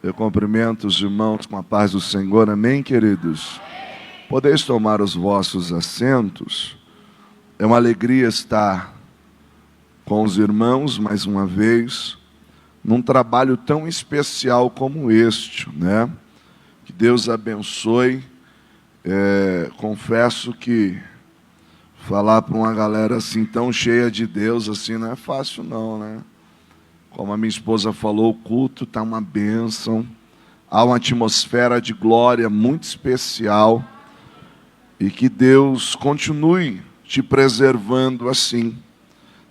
Eu cumprimento os irmãos com a paz do Senhor, amém, queridos? Podeis tomar os vossos assentos. É uma alegria estar com os irmãos, mais uma vez, num trabalho tão especial como este, né? Que Deus abençoe. Confesso que falar para uma galera assim tão cheia de Deus, assim, não é fácil não, né? Como a minha esposa falou, o culto está uma bênção. Há uma atmosfera de glória muito especial. E que Deus continue te preservando assim,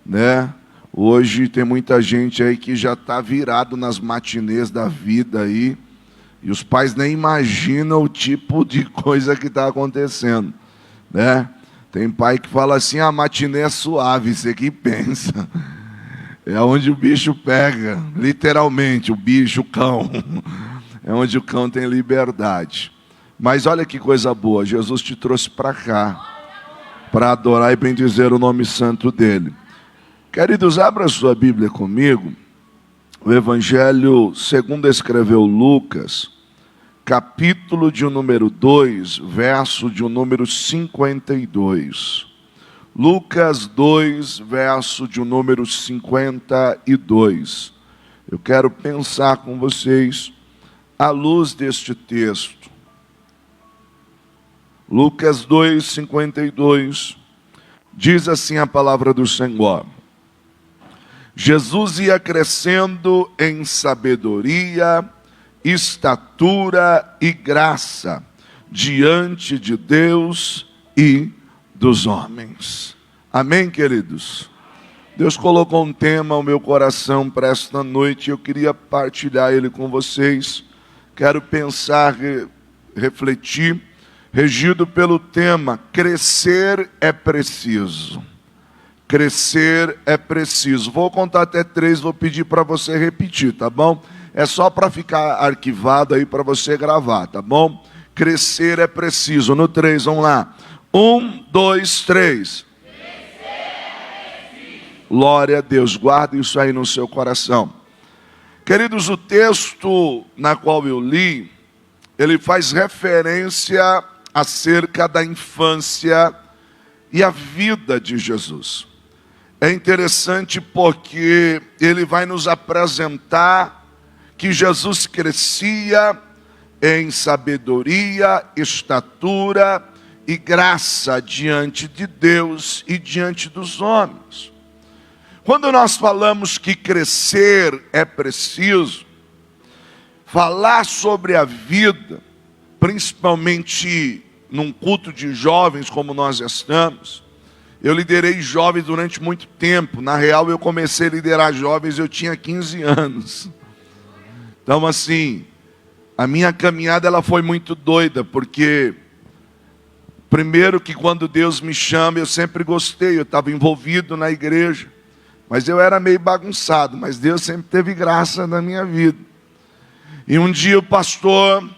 né? Hoje tem muita gente aí que já está virado nas matinês da vida aí. E os pais nem imaginam o tipo de coisa que está acontecendo, né? Tem pai que fala assim, a matinê é suave, você que pensa. É onde o bicho pega, literalmente, o bicho, o cão. É onde o cão tem liberdade. Mas olha que coisa boa, Jesus te trouxe para cá, para adorar e bendizer o nome santo dele. Queridos, abra sua Bíblia comigo. O Evangelho segundo escreveu Lucas, capítulo de número 2, verso de número 52. Lucas 2, verso de número 52. Eu quero pensar com vocês à luz deste texto. Lucas 2, 52. Diz assim a palavra do Senhor. Jesus ia crescendo em sabedoria, estatura e graça diante de Deus e dos homens. Amém, queridos? Deus colocou um tema ao meu coração para esta noite e eu queria partilhar ele com vocês. Quero pensar, refletir, regido pelo tema, crescer é preciso. Crescer é preciso. Vou contar até 3, vou pedir para você repetir, tá bom? É só para ficar arquivado aí para você gravar, tá bom? Crescer é preciso. No 3, vamos lá. 1, 2, 3. Glória a Deus, guarde isso aí no seu coração. Queridos, o texto na qual eu li, ele faz referência acerca da infância e a vida de Jesus. É interessante porque ele vai nos apresentar que Jesus crescia em sabedoria, estatura e graça diante de Deus e diante dos homens. Quando nós falamos que crescer é preciso, falar sobre a vida, principalmente num culto de jovens como nós estamos, eu liderei jovens durante muito tempo. Na real, eu comecei a liderar jovens, eu tinha 15 anos. Então, assim, a minha caminhada ela foi muito doida, porque primeiro que quando Deus me chama, eu sempre gostei, eu estava envolvido na igreja, mas eu era meio bagunçado, mas Deus sempre teve graça na minha vida. E um dia o pastor,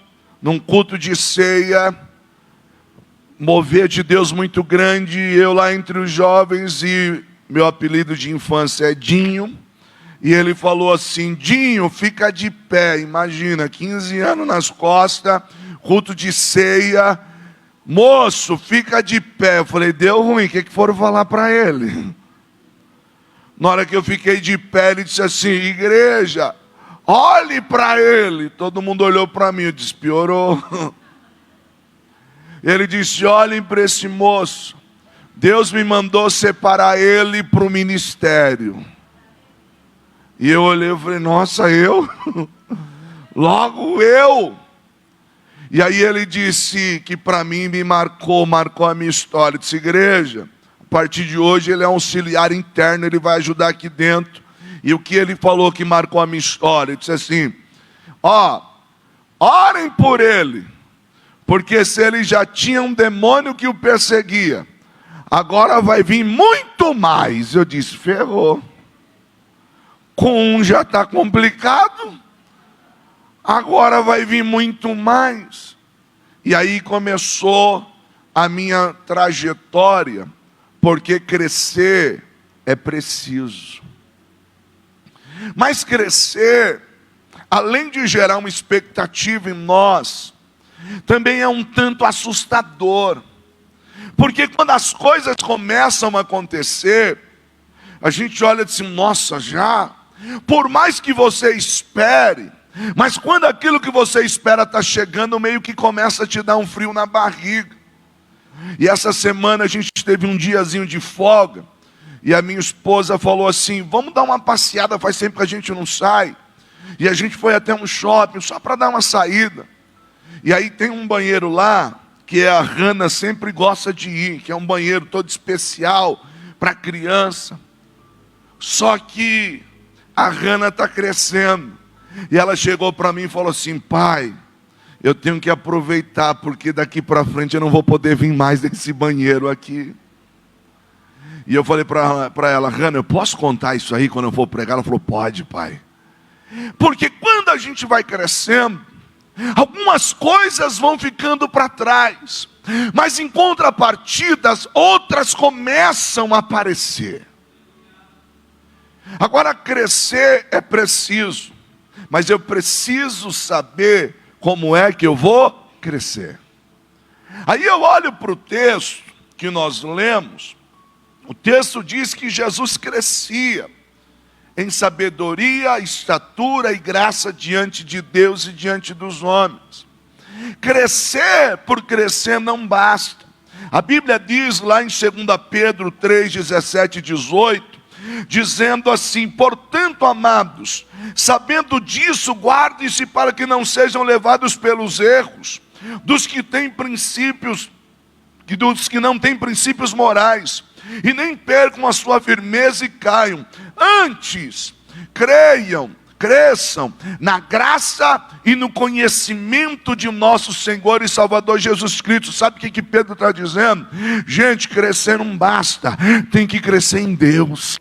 num culto de ceia, mover de Deus muito grande, eu lá entre os jovens, e meu apelido de infância é Dinho, e ele falou assim, Dinho, fica de pé. Imagina, 15 anos nas costas, culto de ceia, moço, fica de pé. Eu falei, deu ruim, o que foram falar para ele? Na hora que eu fiquei de pé, ele disse assim, igreja, olhe para ele. Todo mundo olhou para mim, eu disse, piorou. Ele disse, olhem para esse moço, Deus me mandou separar ele para o ministério. E eu olhei e falei, nossa, eu? Logo eu? E aí ele disse que para mim me marcou a minha história. Ele disse, igreja, a partir de hoje ele é um auxiliar interno, ele vai ajudar aqui dentro. E o que ele falou que marcou a minha história? Ele disse assim, orem por ele, porque se ele já tinha um demônio que o perseguia, agora vai vir muito mais. Eu disse, ferrou. Com um já está complicado, agora vai vir muito mais. E aí começou a minha trajetória, porque crescer é preciso. Mas crescer além de gerar uma expectativa em nós, também é um tanto assustador. Porque quando as coisas começam a acontecer, a gente olha assim, nossa, já, por mais que você espere, mas quando aquilo que você espera está chegando, meio que começa a te dar um frio na barriga. E essa semana a gente teve um diazinho de folga, e a minha esposa falou assim, vamos dar uma passeada, faz tempo que a gente não sai. E a gente foi até um shopping, só para dar uma saída. E aí tem um banheiro lá, que a Hannah sempre gosta de ir, que é um banheiro todo especial para criança. Só que a Hannah está crescendo. E ela chegou para mim e falou assim, pai, eu tenho que aproveitar, porque daqui para frente eu não vou poder vir mais desse banheiro aqui. E eu falei para ela, Hannah, eu posso contar isso aí quando eu for pregar? Ela falou, pode, pai. Porque quando a gente vai crescendo, algumas coisas vão ficando para trás, mas em contrapartida, outras começam a aparecer. Agora, crescer é preciso, mas eu preciso saber como é que eu vou crescer. Aí eu olho para o texto que nós lemos, o texto diz que Jesus crescia em sabedoria, estatura e graça diante de Deus e diante dos homens. Crescer por crescer não basta. A Bíblia diz lá em 2 Pedro 3, 17 e 18, dizendo assim, portanto, amados, sabendo disso, guardem-se para que não sejam levados pelos erros dos que têm princípios, dos que não têm princípios morais, e nem percam a sua firmeza e caiam. Antes, cresçam na graça e no conhecimento de nosso Senhor e Salvador Jesus Cristo. Sabe o que Pedro está dizendo? Gente, crescer não basta, tem que crescer em Deus.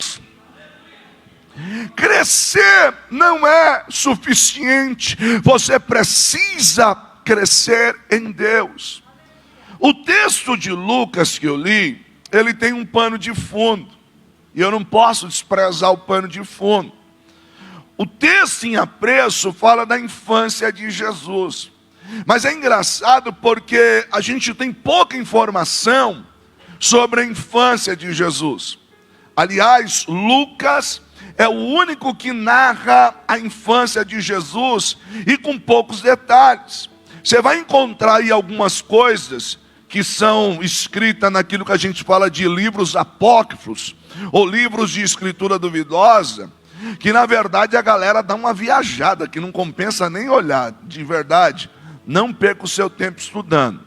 Crescer não é suficiente, você precisa crescer em Deus. O texto de Lucas que eu li, ele tem um pano de fundo, e eu não posso desprezar o pano de fundo. O texto em apreço fala da infância de Jesus, mas é engraçado porque a gente tem pouca informação sobre a infância de Jesus. Aliás, Lucas é o único que narra a infância de Jesus, e com poucos detalhes. Você vai encontrar aí algumas coisas que são escritas naquilo que a gente fala de livros apócrifos, ou livros de escritura duvidosa, que na verdade a galera dá uma viajada, que não compensa nem olhar. De verdade, não perca o seu tempo estudando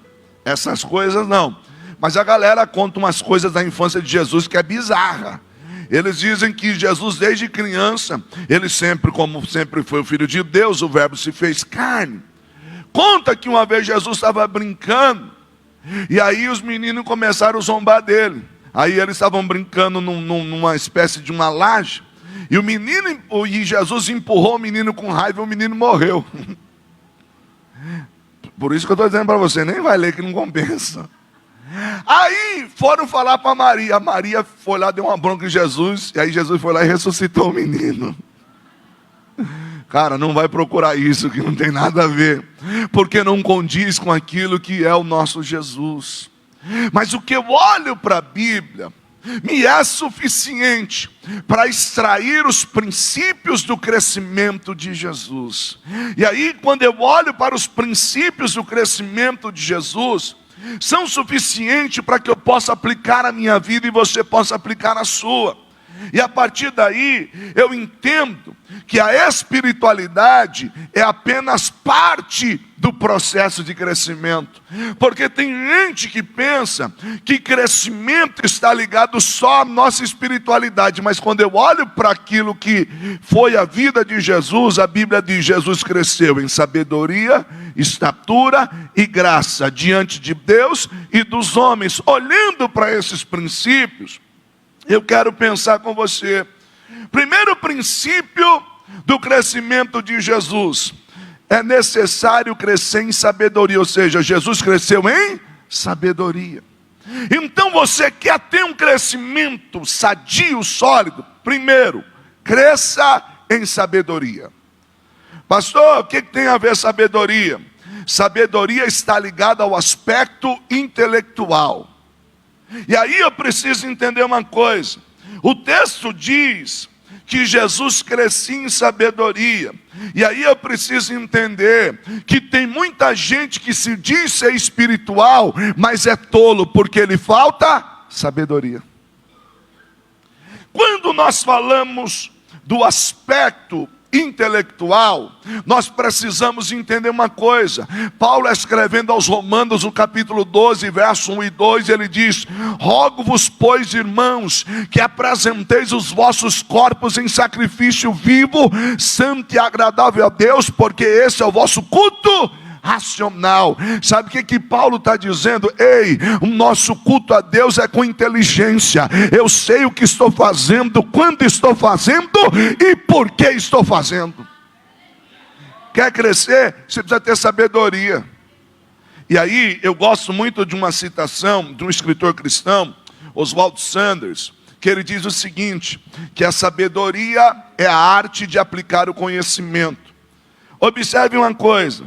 essas coisas não. Mas a galera conta umas coisas da infância de Jesus que é bizarra. Eles dizem que Jesus desde criança, ele sempre, como sempre foi o Filho de Deus, o verbo se fez carne. Conta que uma vez Jesus estava brincando, e aí os meninos começaram a zombar dele. Aí eles estavam brincando numa espécie de uma laje, e Jesus empurrou o menino com raiva, e o menino morreu. Por isso que eu estou dizendo para você, nem vai ler que não compensa. Aí foram falar para Maria. A Maria foi lá, deu uma bronca em Jesus, e aí Jesus foi lá e ressuscitou o menino. Cara, não vai procurar isso, que não tem nada a ver, porque não condiz com aquilo que é o nosso Jesus. Mas o que eu olho para a Bíblia me é suficiente para extrair os princípios do crescimento de Jesus. E aí, quando eu olho para os princípios do crescimento de Jesus, são suficientes para que eu possa aplicar a minha vida e você possa aplicar a sua. E a partir daí, eu entendo que a espiritualidade é apenas parte do processo de crescimento. Porque tem gente que pensa que crescimento está ligado só à nossa espiritualidade. Mas quando eu olho para aquilo que foi a vida de Jesus, a Bíblia diz: Jesus cresceu em sabedoria, estatura e graça diante de Deus e dos homens. Olhando para esses princípios, eu quero pensar com você. Primeiro princípio do crescimento de Jesus: é necessário crescer em sabedoria. Ou seja, Jesus cresceu em sabedoria. Então você quer ter um crescimento sadio, sólido? Primeiro, cresça em sabedoria. Pastor, o que tem a ver sabedoria? Sabedoria está ligada ao aspecto intelectual. E aí eu preciso entender uma coisa. O texto diz que Jesus crescia em sabedoria. E aí eu preciso entender que tem muita gente que se diz ser espiritual, mas é tolo, porque lhe falta sabedoria. Quando nós falamos do aspecto intelectual, nós precisamos entender uma coisa. Paulo, escrevendo aos Romanos, no capítulo 12, verso 1 e 2, ele diz: rogo-vos, pois, irmãos, que apresenteis os vossos corpos em sacrifício vivo, santo e agradável a Deus, porque esse é o vosso culto racional. Sabe o que Paulo está dizendo? Ei, o nosso culto a Deus é com inteligência. Eu sei o que estou fazendo, quando estou fazendo e por que estou fazendo. Quer crescer? Você precisa ter sabedoria. E aí eu gosto muito de uma citação de um escritor cristão, Oswald Sanders, que ele diz o seguinte, que a sabedoria é a arte de aplicar o conhecimento. Observe uma coisa.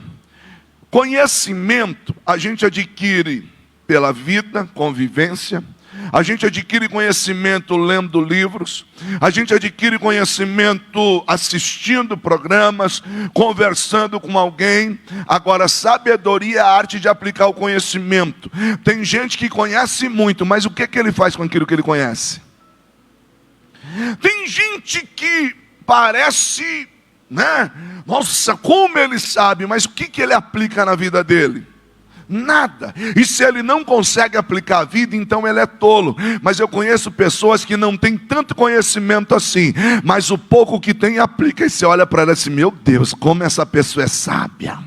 Conhecimento a gente adquire pela vida, convivência. A gente adquire conhecimento lendo livros. A gente adquire conhecimento assistindo programas, conversando com alguém. Agora, sabedoria é a arte de aplicar o conhecimento. Tem gente que conhece muito, mas o que ele faz com aquilo que ele conhece? Tem gente que parece... Nossa, como ele sabe, mas o que ele aplica na vida dele? Nada. E se ele não consegue aplicar a vida, então ele é tolo. Mas eu conheço pessoas que não têm tanto conhecimento assim, mas o pouco que tem aplica. E você olha para ela assim: meu Deus, como essa pessoa é sábia.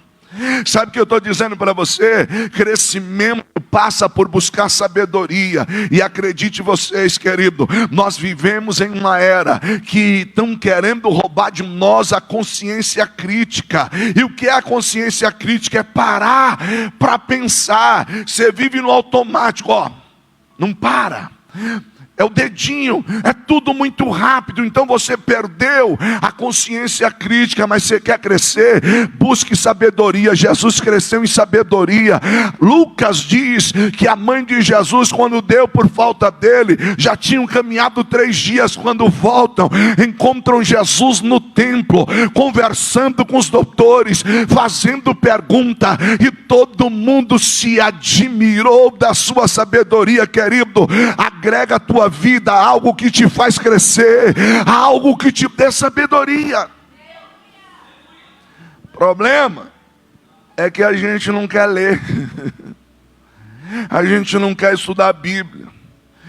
Sabe o que eu estou dizendo para você? Crescimento passa por buscar sabedoria. E acredite vocês, querido, nós vivemos em uma era que estão querendo roubar de nós a consciência crítica. E o que é a consciência crítica? É parar para pensar. Você vive no automático, não para. É o dedinho, é tudo muito rápido. Então você perdeu a consciência crítica. Mas você quer crescer? Busque sabedoria. Jesus cresceu em sabedoria. Lucas diz que a mãe de Jesus, quando deu por falta dele, já tinham caminhado 3 dias. Quando voltam, encontram Jesus no templo, conversando com os doutores, fazendo pergunta, e todo mundo se admirou da sua sabedoria. Querido, agrega a tua vida a algo que te faz crescer, a algo que te dê sabedoria. O problema é que a gente não quer ler, a gente não quer estudar a Bíblia.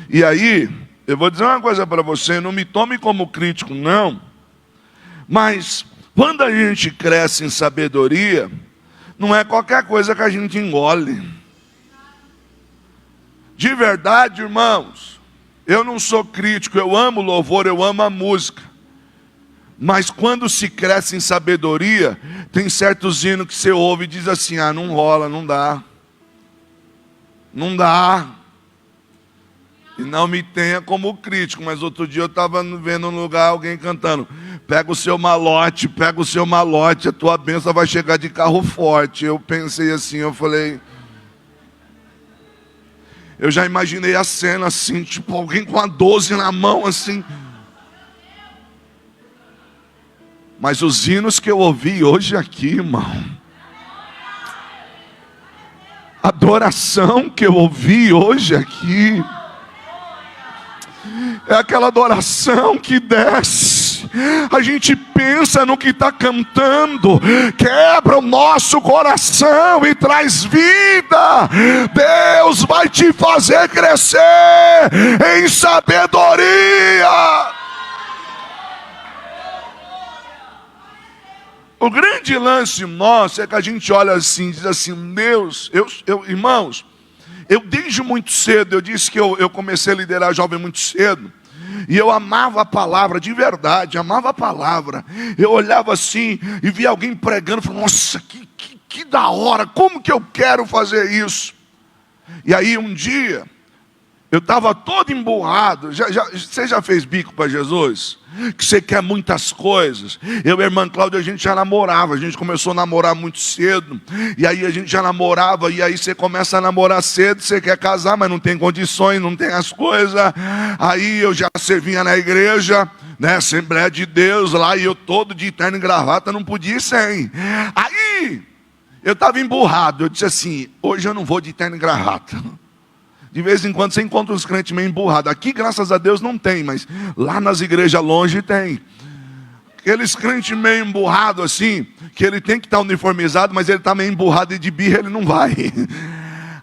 E aí, eu vou dizer uma coisa para você, não me tome como crítico não, mas quando a gente cresce em sabedoria, não é qualquer coisa que a gente engole. De verdade, irmãos, eu não sou crítico, eu amo louvor, eu amo a música. Mas quando se cresce em sabedoria, tem certos hinos que você ouve e diz assim: não rola, não dá. Não dá. E não me tenha como crítico, mas outro dia eu estava vendo um lugar alguém cantando: pega o seu malote, a tua bênção vai chegar de carro forte. Eu pensei assim, eu falei... Eu já imaginei a cena assim, tipo alguém com a 12 na mão assim. Mas os hinos que eu ouvi hoje aqui, irmão, a adoração que eu ouvi hoje aqui, é aquela adoração que desce. A gente pensa no que está cantando, quebra o nosso coração e traz vida. Deus vai te fazer crescer em sabedoria. O grande lance nosso é que a gente olha assim, diz assim: Deus, irmãos, eu desde muito cedo, eu disse que eu comecei a liderar jovem muito cedo. E eu amava a palavra, de verdade, amava a palavra. Eu olhava assim e via alguém pregando, falava: nossa, que da hora, como que eu quero fazer isso? E aí um dia, Eu estava todo emburrado. Você já fez bico para Jesus? Que você quer muitas coisas. Eu e a irmã Cláudia, a gente já namorava. A gente começou a namorar muito cedo. E aí a gente já namorava. E aí você começa a namorar cedo. Você quer casar, mas não tem condições, não tem as coisas. Aí eu já servia na igreja, né, Assembleia de Deus lá. E eu todo de terno e gravata, não podia ir sem. Aí eu estava emburrado. Eu disse assim: hoje eu não vou de terno e gravata. De vez em quando você encontra uns crentes meio emburrados. Aqui, graças a Deus, não tem, mas lá nas igrejas longe tem. Aqueles crentes meio emburrados assim, que ele tem que estar uniformizado, mas ele está meio emburrado e de birra ele não vai.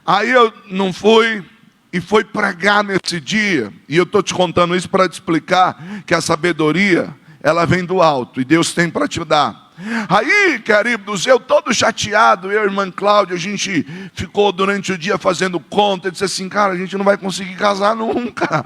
Aí eu não fui e fui pregar nesse dia. E eu estou te contando isso para te explicar que a sabedoria, ela vem do alto e Deus tem para te dar. Aí, queridos, eu todo chateado, eu e a irmã Cláudia, a gente ficou durante o dia fazendo conta. Eu disse assim: cara, a gente não vai conseguir casar nunca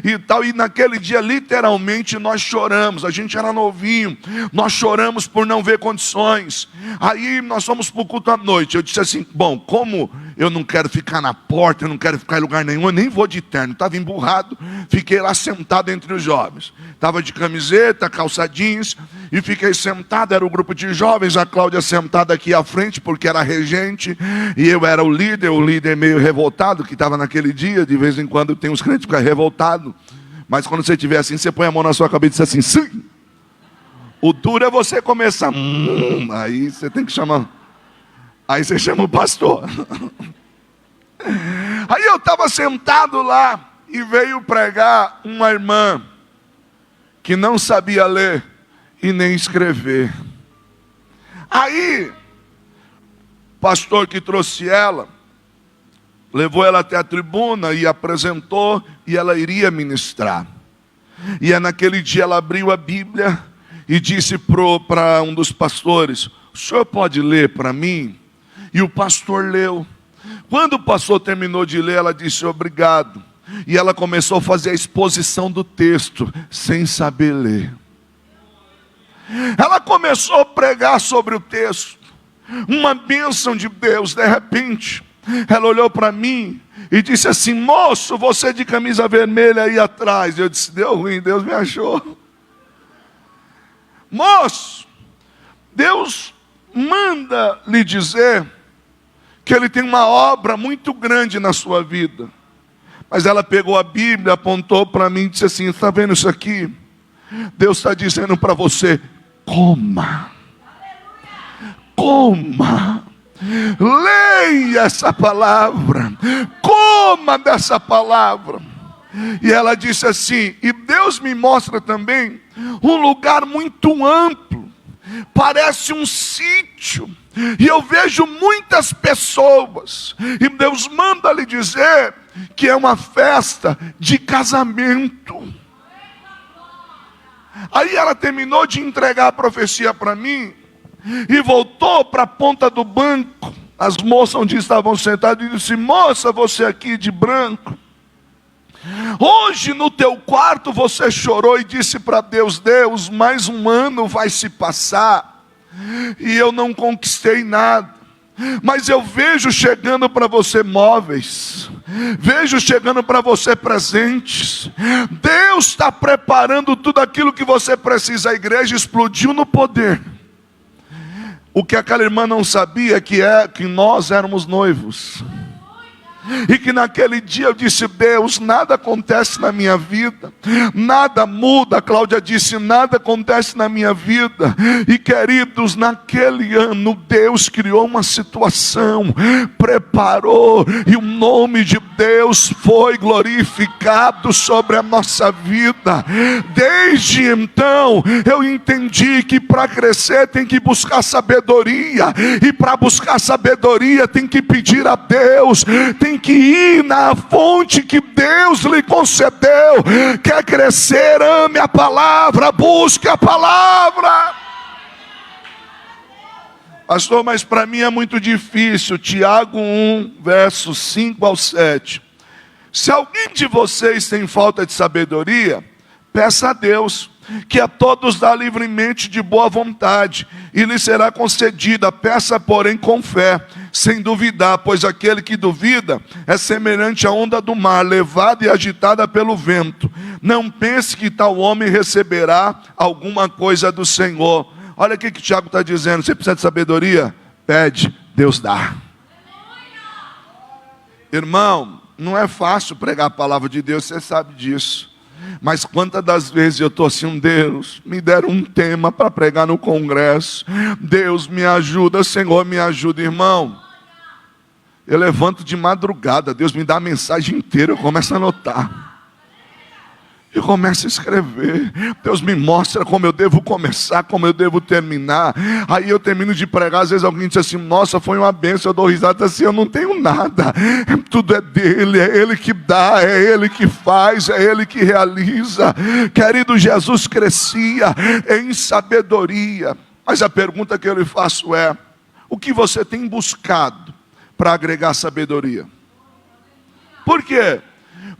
e tal. E naquele dia, literalmente, nós choramos. A gente era novinho, nós choramos por não ver condições. Aí nós fomos para o culto à noite. Eu disse assim: bom, como eu não quero ficar na porta, eu não quero ficar em lugar nenhum, eu nem vou de terno. Estava emburrado, fiquei lá sentado entre os jovens. Estava de camiseta, calça jeans, e fiquei sentado. Era o grupo de jovens, a Cláudia sentada aqui à frente, porque era regente, e eu era o líder meio revoltado, que estava naquele dia. De vez em quando tem uns crentes que ficam revoltados, mas quando você estiver assim, você põe a mão na sua cabeça e diz assim: sim. O duro é você começar, aí você tem que chamar, aí você chama o pastor. Aí eu estava sentado lá, e veio pregar uma irmã, que não sabia ler e nem escrever. Aí, o pastor que trouxe ela, levou ela até a tribuna e apresentou, e ela iria ministrar. E naquele dia ela abriu a Bíblia e disse para um dos pastores: o senhor pode ler para mim? E o pastor leu. Quando o pastor terminou de ler, ela disse: obrigado. E ela começou a fazer a exposição do texto, sem saber ler. Ela começou a pregar sobre o texto, uma bênção de Deus. De repente, ela olhou para mim e disse assim: moço, você de camisa vermelha aí atrás. Eu disse: deu ruim, Deus me achou. Moço, Deus manda lhe dizer que Ele tem uma obra muito grande na sua vida. Mas ela pegou a Bíblia, apontou para mim e disse assim: está vendo isso aqui? Deus está dizendo para você: coma, coma, leia essa palavra, coma dessa palavra. E ela disse assim: e Deus me mostra também um lugar muito amplo, parece um sítio, e eu vejo muitas pessoas, e Deus manda lhe dizer que é uma festa de casamento. Aí ela terminou de entregar a profecia para mim e voltou para a ponta do banco. As moças onde estavam sentadas, e disse: moça, você aqui de branco, hoje no teu quarto você chorou e disse para Deus: Deus, mais um ano vai se passar e eu não conquistei nada. Mas eu vejo chegando para você móveis, vejo chegando para você presentes. Deus está preparando tudo aquilo que você precisa. A igreja explodiu no poder. O que aquela irmã não sabia que nós éramos noivos. E que naquele dia eu disse: Deus, nada acontece na minha vida, nada muda. A Cláudia disse: nada acontece na minha vida. E queridos, naquele ano Deus criou uma situação, preparou, e o nome de Deus foi glorificado sobre a nossa vida. Desde então eu entendi que para crescer tem que buscar sabedoria, e para buscar sabedoria tem que pedir a Deus, tem que ir na fonte que Deus lhe concedeu. Quer crescer? Ame a palavra, busque a palavra. Pastor, mas para mim é muito difícil. Tiago 1, versos 5 ao 7. Se alguém de vocês tem falta de sabedoria, peça a Deus, que a todos dá livremente de boa vontade, e lhe será concedida. Peça, porém, com fé, sem duvidar, pois aquele que duvida é semelhante à onda do mar, levada e agitada pelo vento. Não pense que tal homem receberá alguma coisa do Senhor. Olha o que Tiago está dizendo: você precisa de sabedoria? Pede, Deus dá. Irmão, não é fácil pregar a palavra de Deus, você sabe disso. Mas quantas das vezes eu estou assim: Deus, me deram um tema para pregar no congresso, Deus me ajuda, Senhor me ajuda. Irmão, eu levanto de madrugada, Deus me dá a mensagem inteira, eu começo a anotar, eu começo a escrever, Deus me mostra como eu devo começar, como eu devo terminar. Aí eu termino de pregar, às vezes alguém diz assim: nossa, foi uma bênção. Eu dou risada assim: eu não tenho nada, tudo é dele, é ele que dá, é ele que faz, é ele que realiza. Querido, Jesus crescia em sabedoria. Mas a pergunta que eu lhe faço é: o que você tem buscado para agregar sabedoria? Por quê?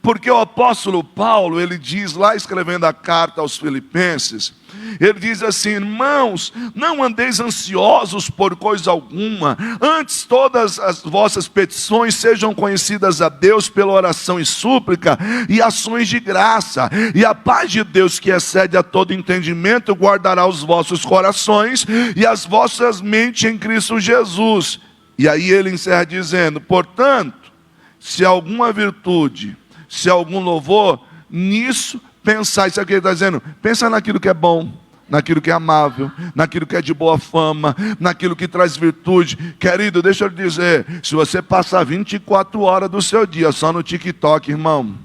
Porque o apóstolo Paulo, ele diz lá, escrevendo a carta aos Filipenses, ele diz assim: irmãos, não andeis ansiosos por coisa alguma, antes todas as vossas petições sejam conhecidas a Deus pela oração e súplica e ações de graça, e a paz de Deus, que excede a todo entendimento, guardará os vossos corações e as vossas mentes em Cristo Jesus. E aí ele encerra dizendo: portanto, se alguma virtude, se algum louvor, nisso pensar. Isso é o que ele está dizendo: pensa naquilo que é bom, naquilo que é amável, naquilo que é de boa fama, naquilo que traz virtude. Querido, deixa eu lhe dizer, se você passar 24 horas do seu dia só no TikTok, irmão,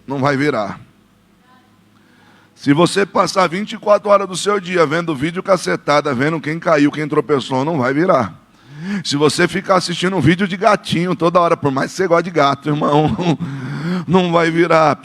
não vai virar. Se você passar 24 horas do seu dia vendo vídeo cacetada, vendo quem caiu, quem tropeçou, não vai virar. Se você ficar assistindo um vídeo de gatinho toda hora, por mais que você goste de gato, irmão, não vai virar.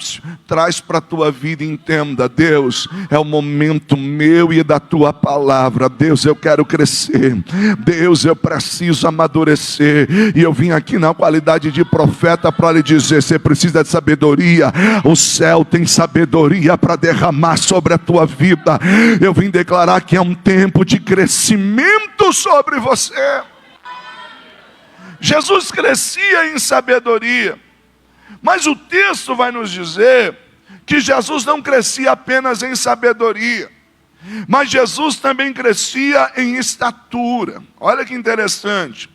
Traz para a tua vida e entenda: Deus, é o momento meu e da tua palavra. Deus, eu quero crescer. Deus, eu preciso amadurecer. E eu vim aqui na qualidade de profeta para lhe dizer: você precisa de sabedoria. O céu tem sabedoria para derramar sobre a tua vida. Eu vim declarar que é um tempo de crescimento sobre você. Jesus crescia em sabedoria, mas o texto vai nos dizer que Jesus não crescia apenas em sabedoria, mas Jesus também crescia em estatura. Olha que interessante.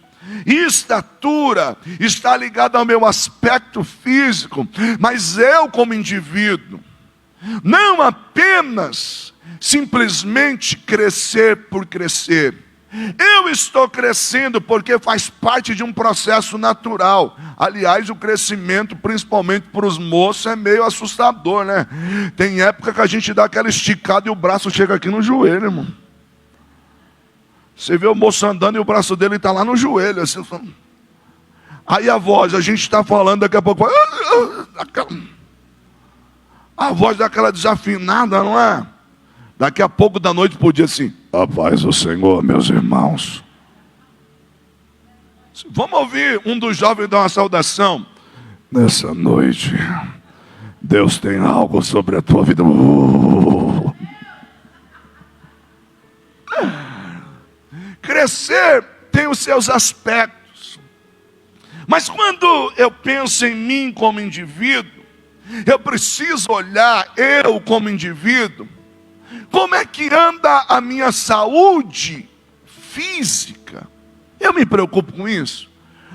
Estatura está ligada ao meu aspecto físico, mas eu como indivíduo, não apenas simplesmente crescer por crescer. Eu estou crescendo porque faz parte de um processo natural. Aliás, o crescimento, principalmente para os moços, é meio assustador, né? Tem época que a gente dá aquela esticada e o braço chega aqui no joelho, irmão. Você vê o moço andando e o braço dele está lá no joelho, assim. Aí a voz, a gente está falando, daqui a pouco, a voz daquela desafinada, não é? Daqui a pouco da noite podia assim: a paz do Senhor, meus irmãos. Vamos ouvir um dos jovens dar uma saudação. Nessa noite, Deus tem algo sobre a tua vida. Crescer tem os seus aspectos. Mas quando eu penso em mim como indivíduo, eu preciso olhar eu como indivíduo. Como é que anda a minha saúde física? Eu me preocupo com isso.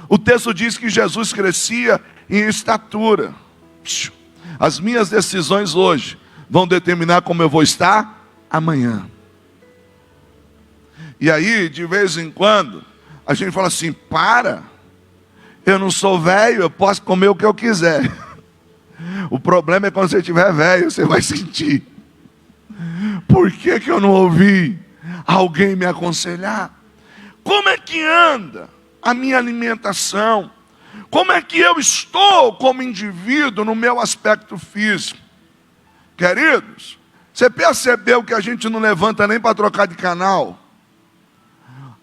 O texto diz que Jesus crescia em estatura. As minhas decisões hoje vão determinar como eu vou estar amanhã. E aí, de vez em quando, a gente fala assim: para, eu não sou velho, eu posso comer o que eu quiser. O problema é quando você estiver velho, você vai sentir. Por que eu não ouvi alguém me aconselhar? Como é que anda a minha alimentação? Como é que eu estou como indivíduo no meu aspecto físico? Queridos, você percebeu que a gente não levanta nem para trocar de canal?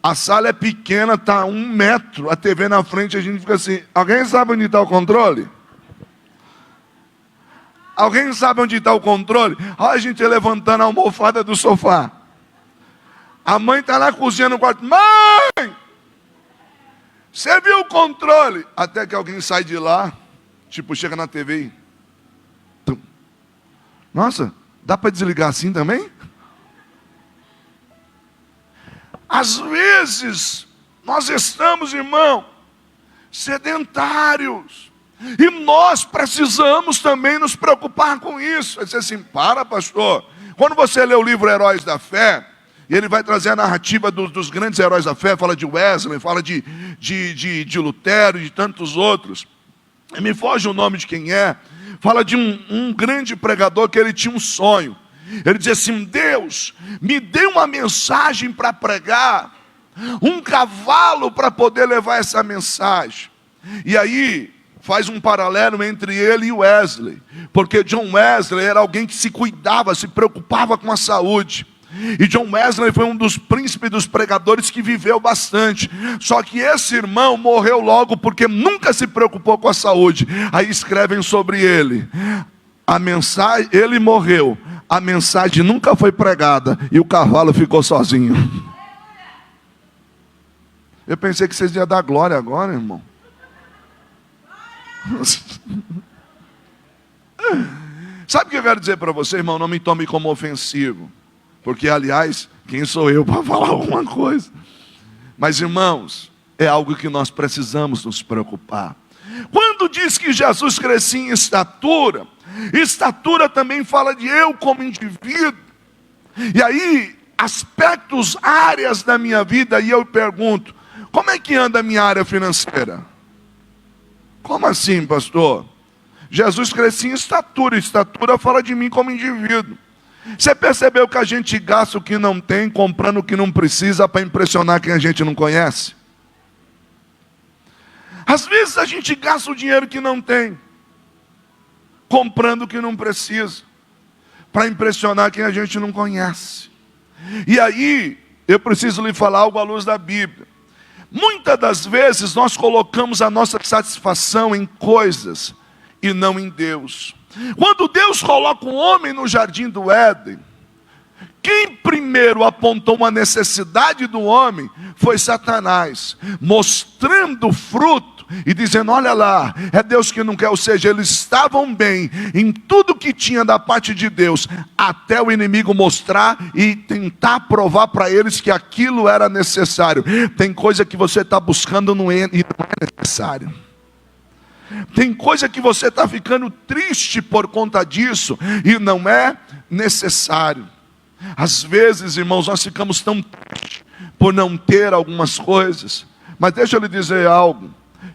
A sala é pequena, está a 1 metro, a TV na frente, a gente fica assim: alguém sabe onde está o controle? Alguém sabe onde está o controle? Olha a gente levantando a almofada do sofá. A mãe está na cozinha no quarto. Mãe! Você viu o controle? Até que alguém sai de lá, tipo, chega na TV e... Tum. Nossa, dá para desligar assim também? Às vezes, nós estamos, irmão, sedentários. E nós precisamos também nos preocupar com isso. Vai dizer assim, para, pastor. Quando você lê o livro Heróis da Fé, e ele vai trazer a narrativa dos grandes heróis da fé, fala de Wesley, fala de Lutero e de tantos outros. Me foge o nome de quem é. Fala de um grande pregador que ele tinha um sonho. Ele dizia assim, Deus, me dê uma mensagem para pregar, um cavalo para poder levar essa mensagem. E aí faz um paralelo entre ele e Wesley, porque John Wesley era alguém que se cuidava, se preocupava com a saúde. E John Wesley foi um dos príncipes dos pregadores que viveu bastante. Só que esse irmão morreu logo porque nunca se preocupou com a saúde. Aí escrevem sobre ele. A mensagem, ele morreu, a mensagem nunca foi pregada e o cavalo ficou sozinho. Eu pensei que vocês iam dar glória agora, irmão. Sabe o que eu quero dizer para você, irmão? Não me tome como ofensivo. Porque, aliás, quem sou eu para falar alguma coisa? Mas, irmãos, é algo que nós precisamos nos preocupar. Quando diz que Jesus crescia em estatura, estatura também fala de eu como indivíduo. E aí, aspectos, áreas da minha vida, e eu pergunto, como é que anda a minha área financeira? Como assim, pastor? Jesus crescia em estatura, estatura fala de mim como indivíduo. Você percebeu que a gente gasta o que não tem, comprando o que não precisa para impressionar quem a gente não conhece? Às vezes a gente gasta o dinheiro que não tem, comprando o que não precisa, para impressionar quem a gente não conhece. E aí, eu preciso lhe falar algo à luz da Bíblia. Muitas das vezes nós colocamos a nossa satisfação em coisas e não em Deus. Quando Deus coloca um homem no jardim do Éden, quem primeiro apontou uma necessidade do homem foi Satanás, mostrando o fruto e dizendo, olha lá, é Deus que não quer, ou seja, eles estavam bem em tudo que tinha da parte de Deus, até o inimigo mostrar e tentar provar para eles que aquilo era necessário. Tem coisa que você está buscando e não é necessário. Tem coisa que você está ficando triste por conta disso e não é necessário. Às vezes, irmãos, nós ficamos tão tristes por não ter algumas coisas. Mas deixa eu lhe dizer algo.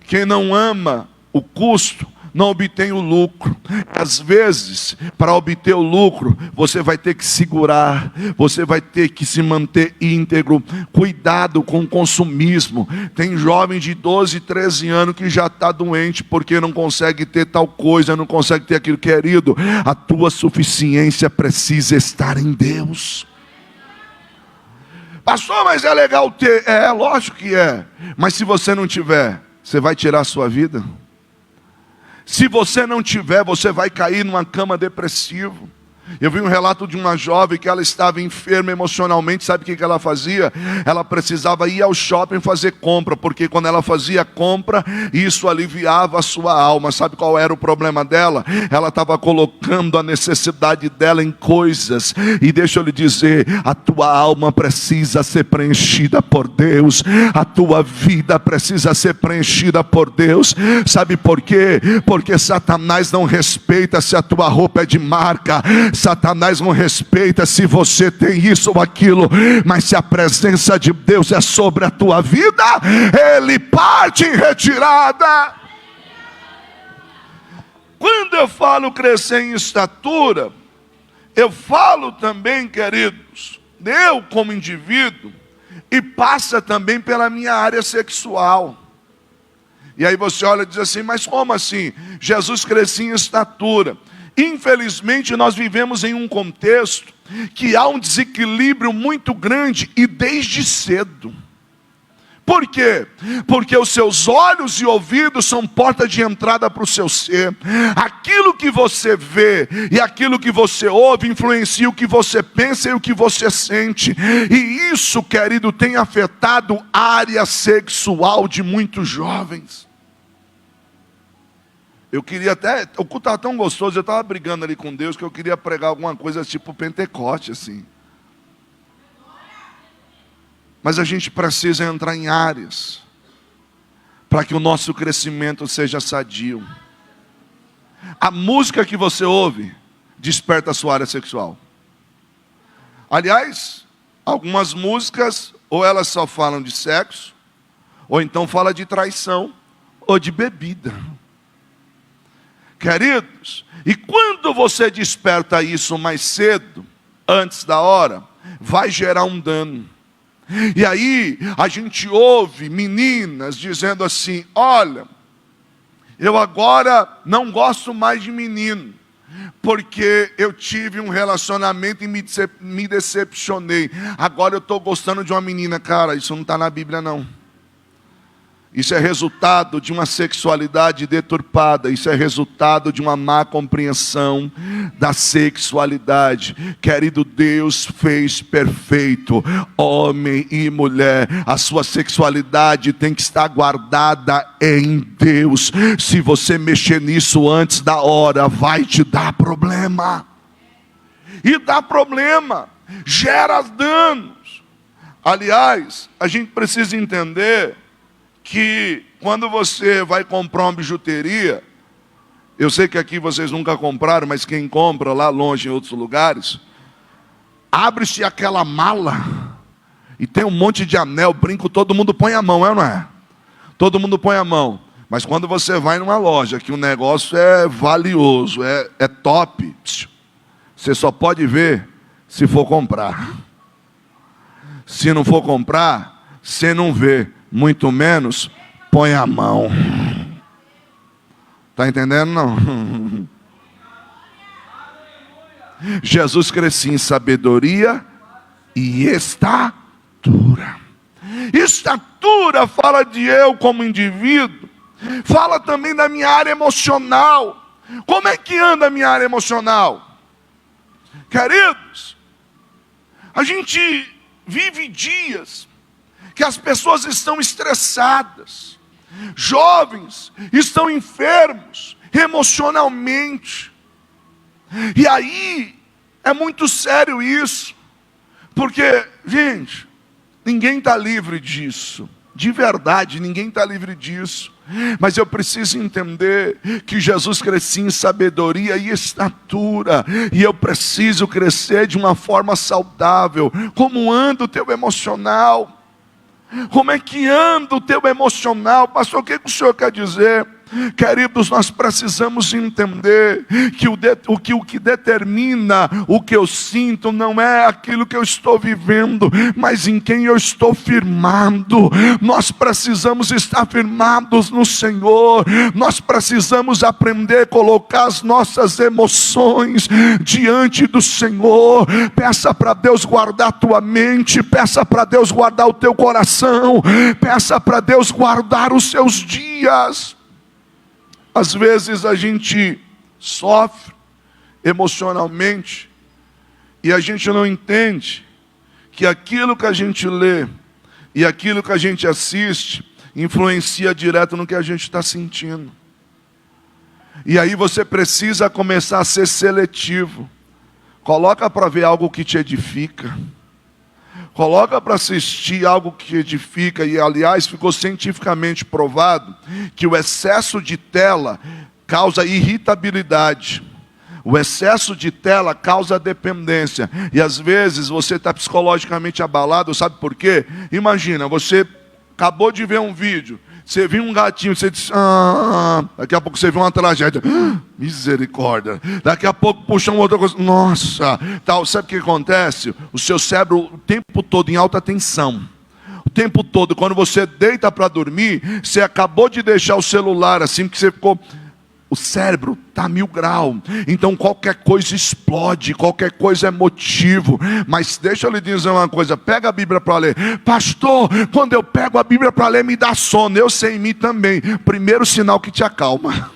Quem não ama o custo, não obtém o lucro. Às vezes, para obter o lucro, você vai ter que segurar, você vai ter que se manter íntegro. Cuidado com o consumismo. Tem jovem de 12, 13 anos que já está doente porque não consegue ter tal coisa, não consegue ter aquilo. Querido, a tua suficiência precisa estar em Deus. Pastor, mas é legal ter. É, lógico que é. Mas se você não tiver, você vai tirar a sua vida? Se você não tiver, você vai cair numa cama depressiva. Eu vi um relato de uma jovem que ela estava enferma emocionalmente. Sabe o que ela fazia? Ela precisava ir ao shopping fazer compra, porque quando ela fazia compra, isso aliviava a sua alma. Sabe qual era o problema dela? Ela estava colocando a necessidade dela em coisas. E deixa eu lhe dizer, a tua alma precisa ser preenchida por Deus. A tua vida precisa ser preenchida por Deus. Sabe por quê? Porque Satanás não respeita se a tua roupa é de marca. Satanás não respeita se você tem isso ou aquilo, mas se a presença de Deus é sobre a tua vida, ele parte em retirada. Quando eu falo crescer em estatura, eu falo também, queridos, eu como indivíduo, e passa também pela minha área sexual. E aí você olha e diz assim, mas como assim? Jesus crescia em estatura. Infelizmente nós vivemos em um contexto que há um desequilíbrio muito grande e desde cedo. Por quê? Porque os seus olhos e ouvidos são porta de entrada para o seu ser. Aquilo que você vê e aquilo que você ouve influencia o que você pensa e o que você sente. E isso, querido, tem afetado a área sexual de muitos jovens. Eu queria até, o culto estava tão gostoso, eu estava brigando ali com Deus que eu queria pregar alguma coisa tipo Pentecoste, assim. Mas a gente precisa entrar em áreas para que o nosso crescimento seja sadio. A música que você ouve desperta a sua área sexual. Aliás, algumas músicas, ou elas só falam de sexo, ou então fala de traição, ou de bebida. Queridos, e quando você desperta isso mais cedo, antes da hora, vai gerar um dano. E aí, a gente ouve meninas dizendo assim: olha, eu agora não gosto mais de menino, porque eu tive um relacionamento e me decepcionei. Agora eu estou gostando de uma menina. Cara, isso não está na Bíblia não. Isso é resultado de uma sexualidade deturpada. Isso é resultado de uma má compreensão da sexualidade. Querido, Deus fez perfeito homem e mulher. A sua sexualidade tem que estar guardada em Deus. Se você mexer nisso antes da hora, vai te dar problema. E dá problema, gera danos. Aliás, a gente precisa entender que quando você vai comprar uma bijuteria, eu sei que aqui vocês nunca compraram, mas quem compra lá longe em outros lugares, abre-se aquela mala e tem um monte de anel, brinco, todo mundo põe a mão, é ou não é? Todo mundo põe a mão. Mas quando você vai numa loja que o negócio é valioso, é top, você só pode ver se for comprar. Se não for comprar, você não vê. Muito menos põe a mão. Está entendendo não? Jesus crescia em sabedoria e estatura. Estatura fala de eu como indivíduo, fala também da minha área emocional. Como é que anda a minha área emocional? Queridos, a gente vive dias que as pessoas estão estressadas, jovens estão enfermos emocionalmente. E aí é muito sério isso, porque, gente, ninguém está livre disso. De verdade, ninguém está livre disso. Mas eu preciso entender que Jesus crescia em sabedoria e estatura. E eu preciso crescer de uma forma saudável. Como anda o teu emocional? Como é que anda o teu emocional? Pastor, o que o senhor quer dizer? Queridos, nós precisamos entender que o que determina o que eu sinto não é aquilo que eu estou vivendo, mas em quem eu estou firmado. Nós precisamos estar firmados no Senhor. Nós precisamos aprender a colocar as nossas emoções diante do Senhor. Peça para Deus guardar a tua mente, peça para Deus guardar o teu coração, peça para Deus guardar os seus dias. Às vezes a gente sofre emocionalmente e a gente não entende que aquilo que a gente lê e aquilo que a gente assiste influencia direto no que a gente está sentindo. E aí você precisa começar a ser seletivo. Coloca para ver algo que te edifica. Coloca para assistir algo que edifica. E aliás, ficou cientificamente provado que o excesso de tela causa irritabilidade. O excesso de tela causa dependência. E às vezes você está psicologicamente abalado, sabe por quê? Imagina, você acabou de ver um vídeo, você viu um gatinho, você diz, daqui a pouco você viu uma tragédia, misericórdia. Daqui a pouco puxa uma outra coisa, nossa, tal. Sabe o que acontece? O seu cérebro o tempo todo em alta tensão. O tempo todo, quando você deita para dormir, você acabou de deixar o celular assim, porque você ficou O cérebro está a 1000 graus, então qualquer coisa explode, qualquer coisa é motivo. Mas deixa eu lhe dizer uma coisa, pega a Bíblia para ler. Pastor, quando eu pego a Bíblia para ler me dá sono, eu sei em mim também. Primeiro sinal que te acalma.